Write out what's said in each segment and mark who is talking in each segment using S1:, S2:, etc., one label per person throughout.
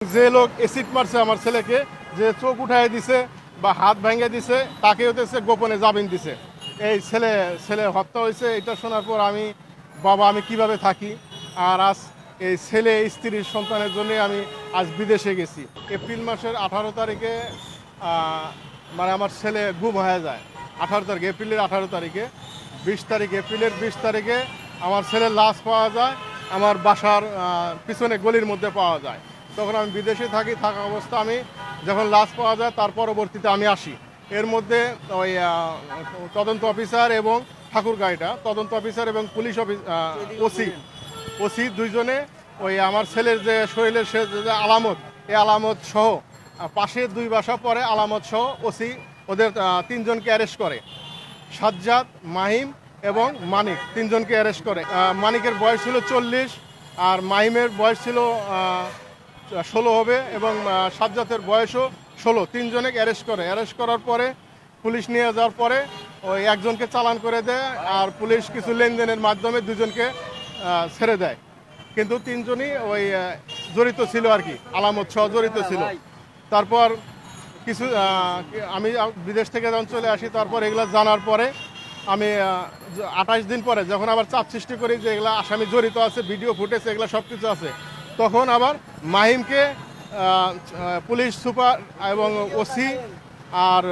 S1: যে লোক এসিড মারছে আমার ছেলেকে, যে চোখ উঠায় দিছে বা হাত ভেঙে দিছে, তাকে হতেছে গোপনে জামিন দিছে। এই ছেলে ছেলে হত্যা হয়েছে, এটা শোনার পর আমি কিভাবে থাকি। আর আজ এই ছেলে স্ত্রীর সন্তানের জন্য আমি আজ বিদেশে গেছি। এপ্রিল মাসের 18 তারিখে মানে আমার ছেলে গুম হয়ে যায়। 18 তারিখে, এপ্রিলের 18 তারিখে, এপ্রিলের 20 তারিখে আমার ছেলের লাশ পাওয়া যায়। আমার বাসার পিছনে গলির মধ্যে পাওয়া যায়। তখন আমি বিদেশে থাকা অবস্থা আমি যখন লাশ পাওয়া যায় তার পরবর্তীতে আমি আসি। এর মধ্যে ওই তদন্ত অফিসার এবং ঠাকুরগাঁইটা তদন্ত অফিসার এবং পুলিশ ওসি দুইজনে ওই আমার ছেলের যে শরীরের যে আলামত, এই আলামত সহ পাশে 2 বাসা পরে আলামত সহ ওসি ওদের 3জনকে অ্যারেস্ট করে। সাজ্জাদ, মাহিম এবং মানিক 3জনকে অ্যারেস্ট করে। মানিকের বয়স ছিল 40 আর মাহিমের বয়স ছিল 16 হবে এবং সাজ্জাদের বয়সও 16। 3জনে অ্যারেস্ট করে। অ্যারেস্ট করার পরে পুলিশ নিয়ে যাওয়ার পরে ওই একজনকে চালান করে দেয় আর পুলিশ কিছু লেনদেনের মাধ্যমে 2জনকে ছেড়ে দেয়। কিন্তু 3জনই ওই জড়িত ছিল আর কি, আলামত সহ জড়িত ছিল। তারপর কিছু আমি বিদেশ থেকে যখন চলে আসি, তারপর এগুলো জানার পরে আমি 28 দিন পরে যখন আবার চাপ সৃষ্টি করি যে এগুলা আসামি জড়িত আছে, ভিডিও ফুটেজ এগুলো সব কিছু আছে, তখন আবার মাহিমকে পুলিশ সুপার এবং ওসি আর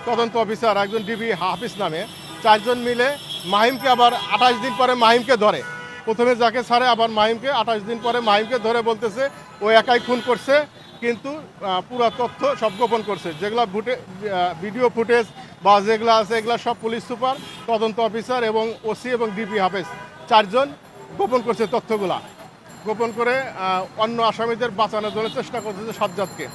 S1: তদন্ত অফিসার একজন ডিবি হাফিজ নামে 4জন মিলে মাহিমকে আবার 28 দিন পরে মাহিমকে ধরে। প্রথমে যাকে ছাড়ে আবার মাহিমকে 28 দিন পরে মাহিমকে ধরে বলতেছে ও একাই খুন করছে, কিন্তু পুরো তথ্য সব গোপন করছে। যেগুলো ভিডিও ফুটেজ বা যেগুলো আছে এগুলো সব পুলিশ সুপার, তদন্ত অফিসার এবং ওসি এবং ডিবি হাফেজ 4জন গোপন করছে তথ্যগুলা। গোপন করে অন্য আসামিদের বাঁচানোর জন্য চেষ্টা করতেছে সাজ্জাদকে।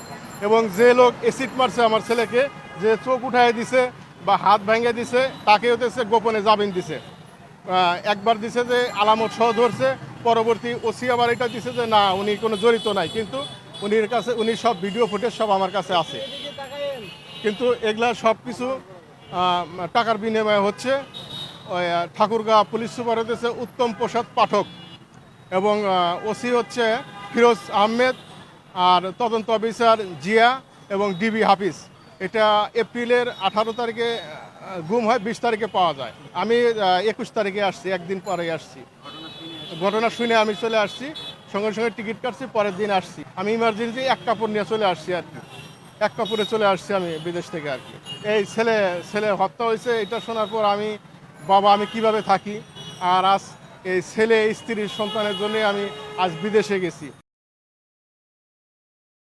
S1: এবং যে লোক এসিড মারছে আমার ছেলেকে, যে চোখ উঠায় দিছে বা হাত ভেঙে দিছে, তাকে হতেছে গোপনে জামিন দিছে। একবার দিছে যে আলামত সহ ধরছে, পরবর্তী ওসি আবার এটা দিছে যে না, উনি কোনো জড়িত নাই, কিন্তু উনি সব ভিডিও ফুটেজ সব আমার কাছে আছে। কিন্তু এগুলা সব কিছু টাকার বিনিময়ে হচ্ছে। ওই ঠাকুরগাঁ পুলিশ সুপার হতেছে উত্তম প্রসাদ পাঠক এবং ওসি হচ্ছে ফিরোজ আহমেদ আর তদন্ত অফিসার জিয়া এবং ডিবি হাফিজ। এটা এপ্রিলের 18 তারিখে গুম হয়, 20 তারিখে পাওয়া যায়। আমি 21 তারিখে আসছি, একদিন পরে আসছি। ঘটনা শুনে আমি চলে আসছি, সঙ্গে সঙ্গে টিকিট কাটছি, পরের দিন আসছি। আমি ইমার্জেন্সি 1 কাপড় নিয়ে চলে আসছি আর কি, 1 কাপড়ে চলে আসছি আমি বিদেশ থেকে আর কি। এই ছেলে হত্যা হয়েছে, এটা শোনার পর আমি কিভাবে থাকি। আর আজ এই ছেলে স্ত্রীর সন্তানের জন্য আমি আজ বিদেশে গেছি।